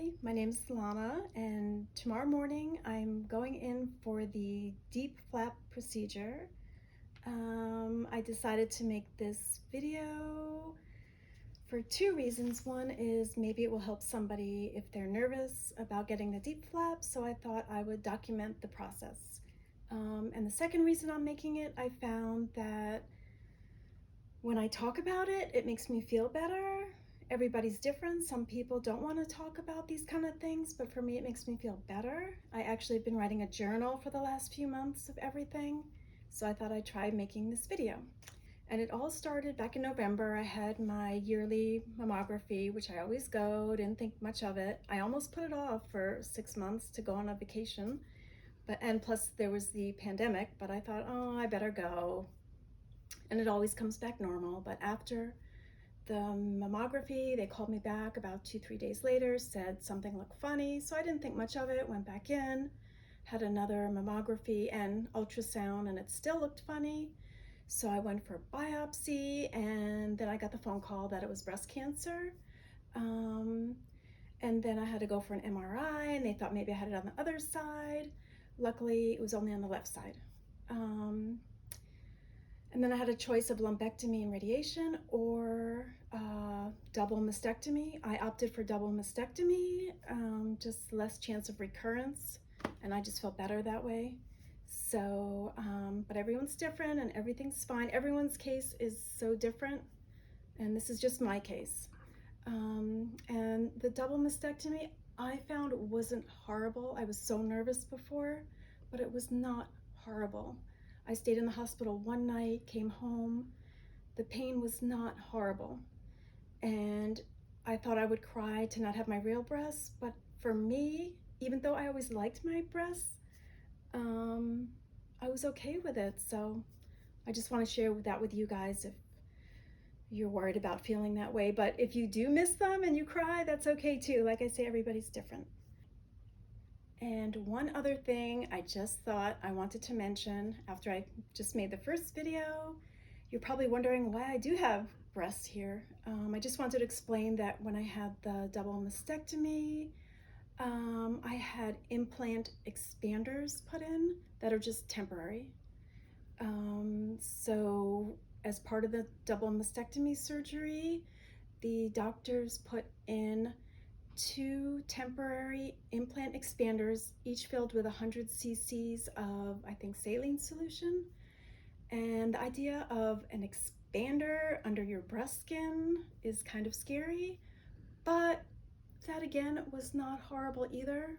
Hi, my name is Lana, and tomorrow morning I'm going in for the DIEP flap procedure. I decided to make this video for two reasons. One is maybe it will help somebody if they're nervous about getting the DIEP flap, so I thought I would document the process. And the second reason I'm making it, I found that when I talk about it, it makes me feel better. Everybody's different. Some people don't want to talk about these kind of things, but for me, it makes me feel better. I actually have been writing a journal for the last few months of everything, so I thought I'd try making this video. And it all started back in November. I had my yearly mammography, which I always go, didn't think much of it. I almost put it off for 6 months to go on a vacation, and plus there was the pandemic, but I thought, oh, I better go. And it always comes back normal. But after the mammography, they called me back about 2-3 days later, said something looked funny, so I didn't think much of it, went back in, had another mammography and ultrasound, and it still looked funny. So I went for a biopsy, and then I got the phone call that it was breast cancer. And then I had to go for an MRI, and they thought maybe I had it on the other side. Luckily, it was only on the left side. And then I had a choice of lumpectomy and radiation or double mastectomy. I opted for double mastectomy, just less chance of recurrence, and I just felt better that way. So, but everyone's different and everything's fine. Everyone's case is so different, and this is just my case. And the double mastectomy I found wasn't horrible. I was so nervous before, but it was not horrible. I stayed in the hospital one night, came home. The pain was not horrible. And I thought I would cry to not have my real breasts, but for me, even though I always liked my breasts, I was okay with it. So I just want to share that with you guys if you're worried about feeling that way. But if you do miss them and you cry, that's okay too. Like I say, everybody's different. And one other thing I just thought I wanted to mention after I just made the first video, you're probably wondering why I do have breasts here. I just wanted to explain that when I had the double mastectomy, I had implant expanders put in that are just temporary. So as part of the double mastectomy surgery, the doctors put in 2 temporary implant expanders, each filled with 100 cc's of, I think, saline solution. And the idea of an expander under your breast skin is kind of scary, but that again was not horrible either.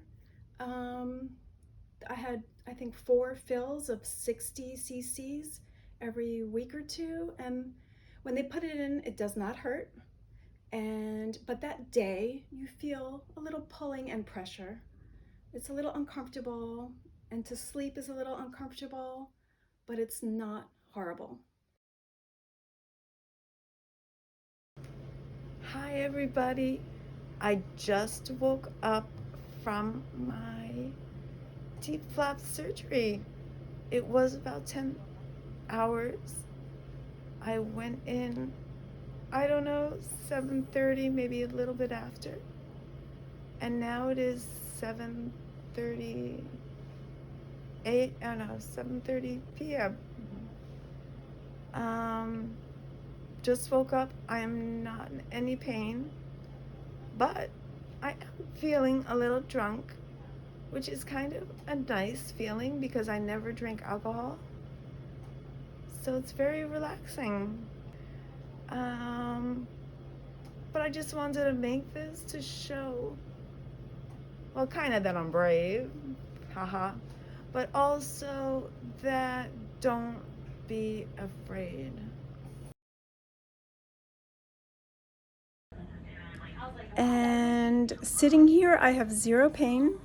I had, I think, 4 fills of 60 cc's every week or two, and when they put it in, it does not hurt. But that day you feel a little pulling and pressure. It's a little uncomfortable, and to sleep is a little uncomfortable, but it's not horrible. Hi everybody. I just woke up from my DIEP flap surgery. It was about 10 hours. I went in, I don't know, 7:30, maybe a little bit after. And now it is 7:30 p.m. Just woke up. I am not in any pain, but I am feeling a little drunk, which is kind of a nice feeling because I never drink alcohol. So it's very relaxing. But I just wanted to make this to show, well, kind of that I'm brave, haha, but also that don't be afraid. And sitting here, I have 0 pain.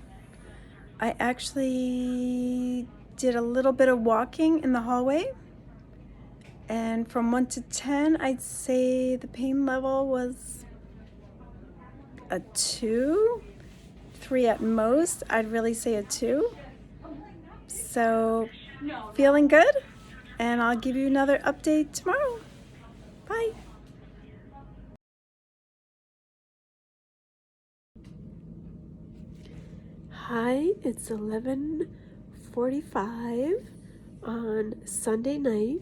I actually did a little bit of walking in the hallway, and from 1 to 10, I'd say the pain level was a 2, 3 at most. I'd really say a 2. So feeling good, and I'll give you another update tomorrow. Bye. Hi, it's 11:45 on Sunday night,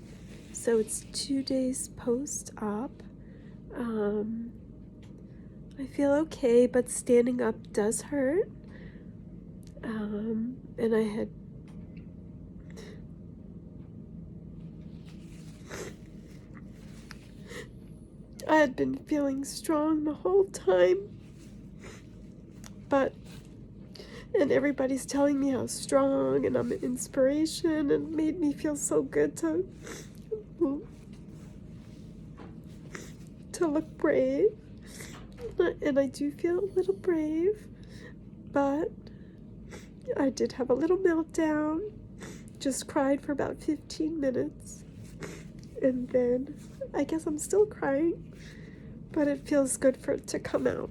so it's 2 days post-op. I feel okay, but standing up does hurt. And I had been feeling strong the whole time, and everybody's telling me how strong and I'm an inspiration, and it made me feel so good to look brave. And I do feel a little brave, but I did have a little meltdown, just cried for about 15 minutes, and then I guess I'm still crying, but it feels good for it to come out,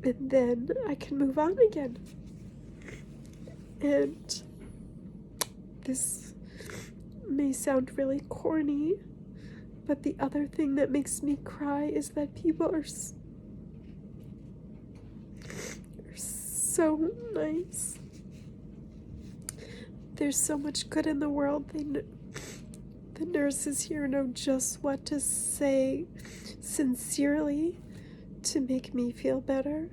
and then I can move on again. And this may sound really corny, but the other thing that makes me cry is that people are so nice. There's so much good in the world. The nurses here know just what to say sincerely to make me feel better.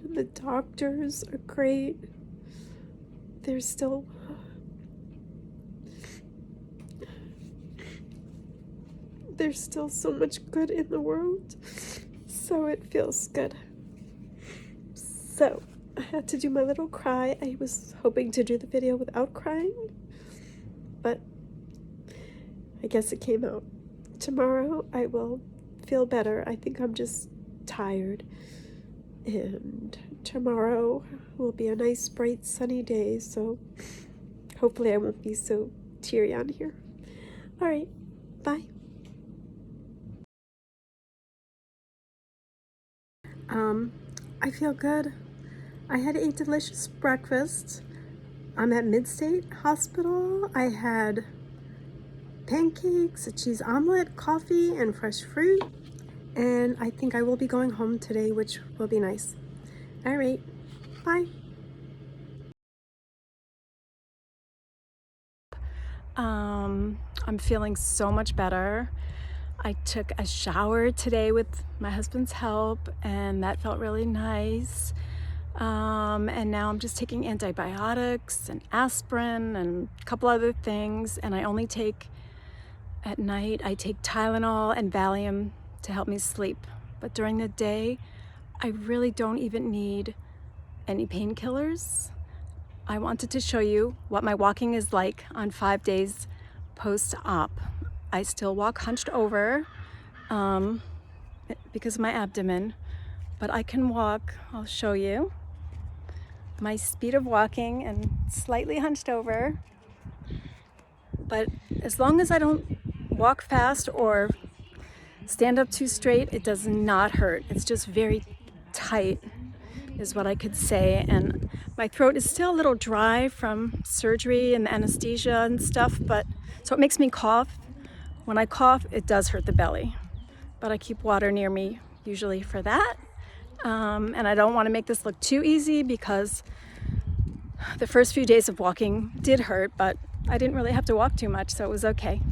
And the doctors are great. There's still so much good in the world, so it feels good. So I had to do my little cry. I was hoping to do the video without crying, but I guess it came out. Tomorrow I will feel better. I think I'm just tired, and tomorrow will be a nice bright sunny day, so hopefully I won't be so teary on here. All right, bye. I feel good. I had a delicious breakfast. I'm at Midstate Hospital. I had pancakes, a cheese omelet, coffee, and fresh fruit. And I think I will be going home today, which will be nice. All right, bye. I'm feeling so much better. I took a shower today with my husband's help, and that felt really nice. And now I'm just taking antibiotics and aspirin and a couple other things, and I only take at night. I take Tylenol and Valium to help me sleep, but during the day I really don't even need any painkillers. I wanted to show you what my walking is like on 5 days post-op. I still walk hunched over because of my abdomen, but I can walk. I'll show you my speed of walking and slightly hunched over. But as long as I don't walk fast or stand up too straight, it does not hurt. It's just very tight is what I could say. And my throat is still a little dry from surgery and the anesthesia and stuff, but so it makes me cough. When I cough, it does hurt the belly, but I keep water near me usually for that. And I don't want to make this look too easy because the first few days of walking did hurt, but I didn't really have to walk too much, so it was okay.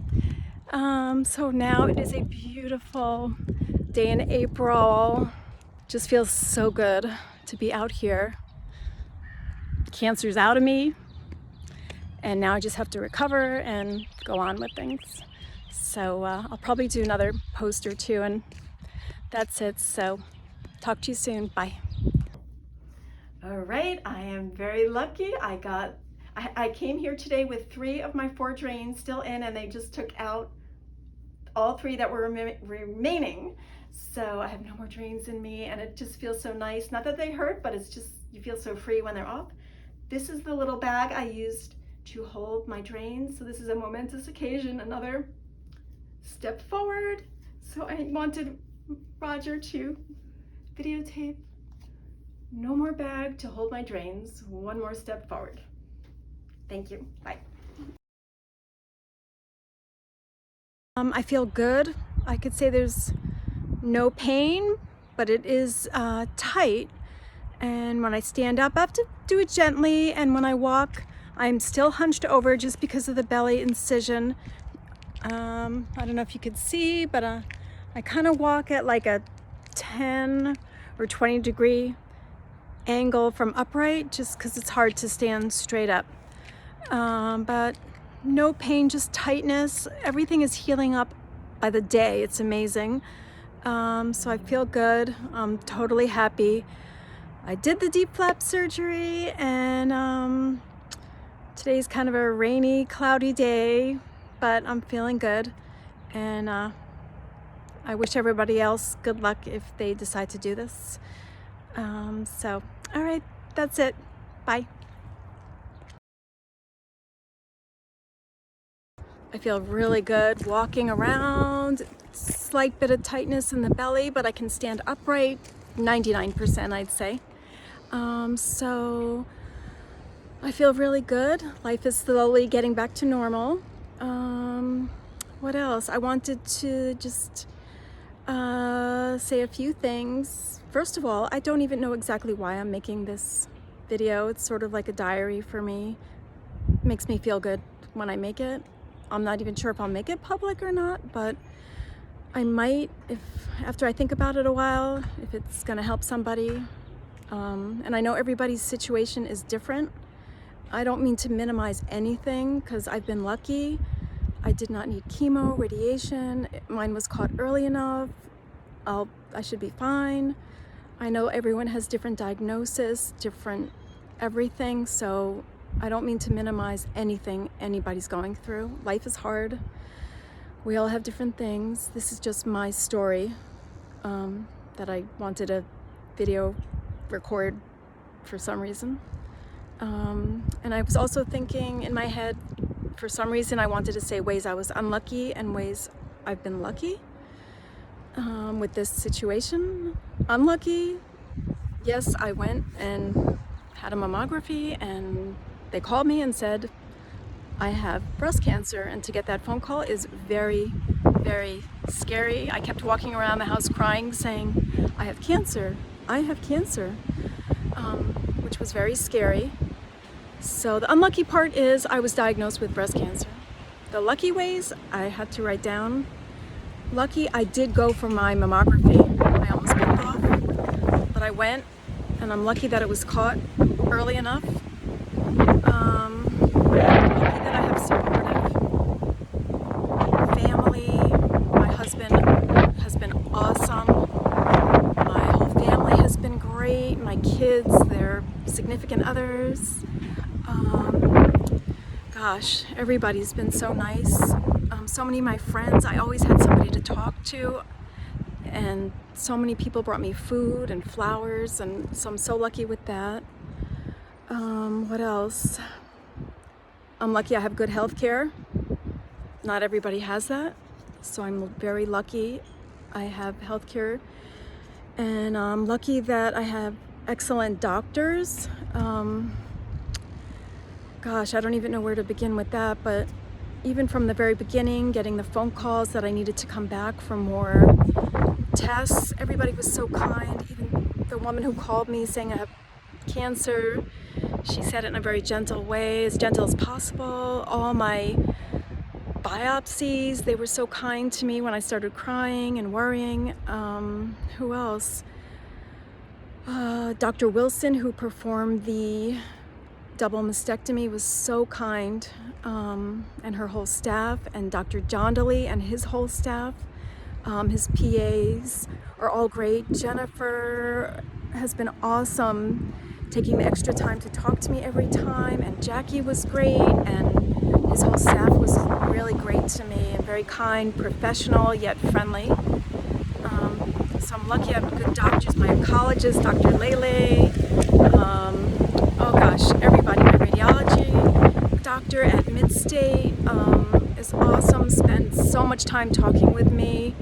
So now it is a beautiful day in April. Just feels so good to be out here. Cancer's out of me, and now I just have to recover and go on with things. So I'll probably do another post or two, and that's it. So talk to you soon. Bye. All right, I am very lucky. I came here today with 3 of my 4 drains still in, and they just took out all 3 that were remaining. So I have no more drains in me, and it just feels so nice. Not that they hurt, but it's just, you feel so free when they're off. This is the little bag I used to hold my drains. So this is a momentous occasion, another step forward. So I wanted Roger to videotape. No more bag to hold my drains, 1 more step forward. Thank you, bye. I feel good. I could say there's no pain, but it is tight. And when I stand up, I have to do it gently. And when I walk, I'm still hunched over just because of the belly incision. I don't know if you could see, but I kind of walk at like a 10 or 20 degree angle from upright, just because it's hard to stand straight up. But no pain, just tightness. Everything is healing up by the day. It's amazing. So I feel good. I'm totally happy. I did the DIEP flap surgery, and today's kind of a rainy, cloudy day, but I'm feeling good. And I wish everybody else good luck if they decide to do this. So, all right, that's it. Bye. I feel really good walking around. Slight bit of tightness in the belly, but I can stand upright, 99% I'd say. So I feel really good. Life is slowly getting back to normal. What else? I wanted to just say a few things. First of all, I don't even know exactly why I'm making this video. It's sort of like a diary for me. It makes me feel good when I make it. I'm not even sure if I'll make it public or not, but I might, if after I think about it a while, if it's gonna help somebody. And I know everybody's situation is different. I don't mean to minimize anything, because I've been lucky. I did not need chemo, radiation. Mine was caught early enough. I should be fine. I know everyone has different diagnosis, different everything, so I don't mean to minimize anything anybody's going through. Life is hard. We all have different things. This is just my story that I wanted to video record for some reason. And I was also thinking in my head, for some reason I wanted to say ways I was unlucky and ways I've been lucky with this situation. Unlucky, yes, I went and had a mammography, and they called me and said I have breast cancer, and to get that phone call is very, very scary. I kept walking around the house crying, saying, I have cancer, I have cancer, which was very scary. So the unlucky part is I was diagnosed with breast cancer. The lucky ways I had to write down. Lucky, I did go for my mammography. I almost pulled off, but I went, and I'm lucky that it was caught early enough. Lucky that I have supportive family. My husband has been awesome. My whole family has been great. My kids, their significant others. Gosh, everybody's been so nice. So many of my friends, I always had somebody to talk to, and so many people brought me food and flowers, and so I'm so lucky with that. What else? I'm lucky I have good health care. Not everybody has that, so I'm very lucky I have health care. And I'm lucky that I have excellent doctors. Gosh, I don't even know where to begin with that, but even from the very beginning, getting the phone calls that I needed to come back for more tests, everybody was so kind. Even the woman who called me saying I have cancer, she said it in a very gentle way, as gentle as possible. All my biopsies, they were so kind to me when I started crying and worrying. Who else? Dr. Wilson, who performed the double mastectomy, was so kind, and her whole staff, and Dr. Jandali and his whole staff, his PAs are all great. Jennifer has been awesome, taking the extra time to talk to me every time, and Jackie was great, and his whole staff was really great to me, and very kind, professional, yet friendly. So I'm lucky I have good doctors. My oncologist, Dr. Lele, oh gosh, everybody. My radiology doctor at Midstate is awesome, spent so much time talking with me.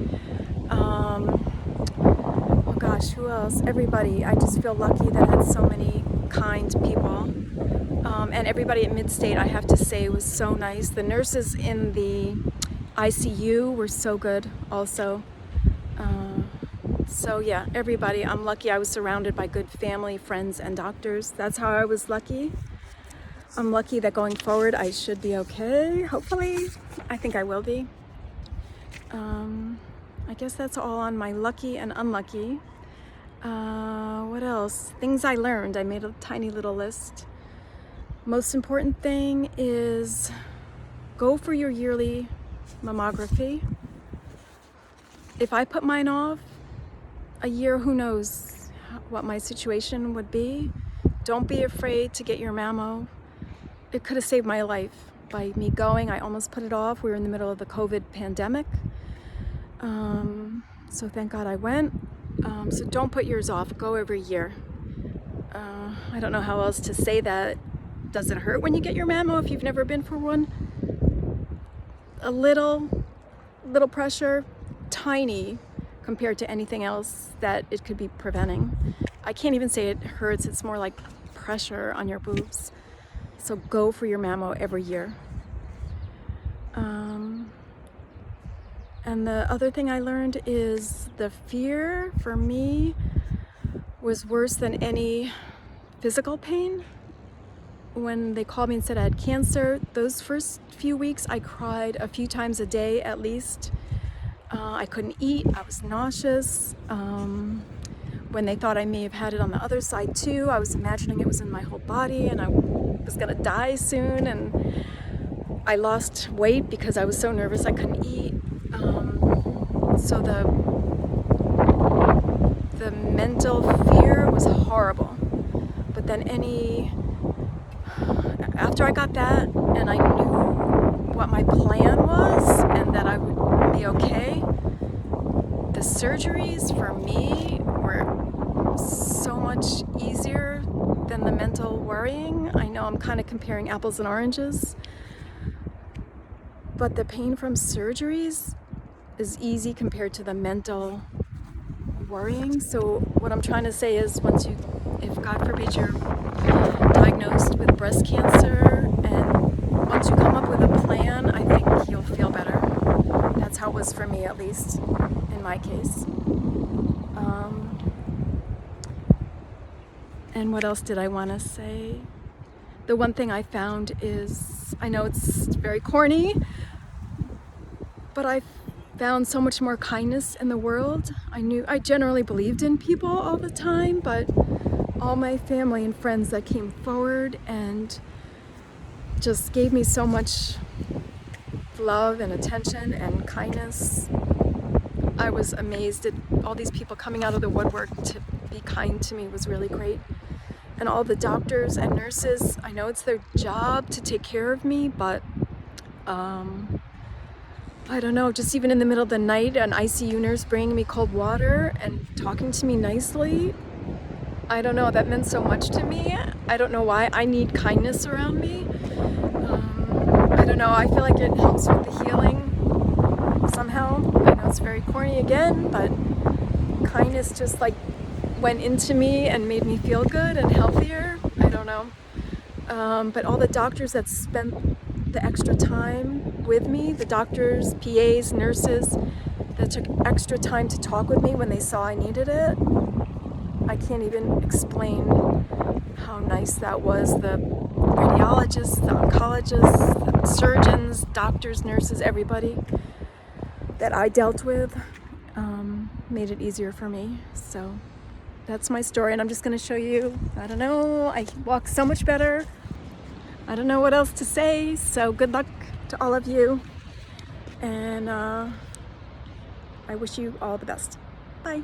Oh gosh, who else? Everybody. I just feel lucky that I had so many kind people. And everybody at Midstate, I have to say, was so nice. The nurses in the ICU were so good also. So yeah, everybody, I'm lucky I was surrounded by good family, friends, and doctors. That's how I was lucky. I'm lucky that going forward I should be okay, hopefully. I think I will be. I guess that's all on my lucky and unlucky. What else? Things I learned. I made a tiny little list. Most important thing is go for your yearly mammography. If I put mine off a year, who knows what my situation would be. Don't be afraid to get your mammo. It could have saved my life by me going. I almost put it off. We were in the middle of the COVID pandemic. So thank God I went. So don't put yours off. Go every year. I don't know how else to say that. Does it hurt when you get your mammo if you've never been for one? A little pressure, tiny compared to anything else that it could be preventing. I can't even say it hurts. It's more like pressure on your boobs. So go for your mammo every year. And the other thing I learned is the fear for me was worse than any physical pain. When they called me and said I had cancer, those first few weeks I cried a few times a day at least. I couldn't eat, I was nauseous. When they thought I may have had it on the other side too, I was imagining it was in my whole body and I was gonna die soon, and I lost weight because I was so nervous I couldn't eat. So the mental fear was horrible. But then after I got that and I knew what my plan was and that I would be okay, the surgeries for me were so much easier than the mental worrying. I know I'm kind of comparing apples and oranges, but the pain from surgeries is easy compared to the mental worrying. So what I'm trying to say is if God forbid you're diagnosed with breast cancer, and once you come up with a plan, I think you'll feel better. That's how it was for me, at least in my case. And what else did I want to say? The one thing I found is, I know it's very corny, but I found so much more kindness in the world. I generally believed in people all the time, but all my family and friends that came forward and just gave me so much love and attention and kindness. I was amazed at all these people coming out of the woodwork to be kind to me. Was really great. And all the doctors and nurses, I know it's their job to take care of me, but I don't know, just even in the middle of the night, an ICU nurse bringing me cold water and talking to me nicely, I don't know, that meant so much to me. I don't know why. I need kindness around me. I don't know, I feel like it helps with the healing somehow. I know it's very corny again, but kindness just like went into me and made me feel good and healthier. I don't know. But all the doctors that spent the extra time with me, the doctors, PAs, nurses that took extra time to talk with me when they saw I needed it, I can't even explain how nice that was. The radiologists, the oncologists, the surgeons, doctors, nurses, everybody that I dealt with made it easier for me. So that's my story, and I'm just going to show you. I don't know, I walk so much better. I don't know what else to say, so good luck to all of you, and I wish you all the best. Bye.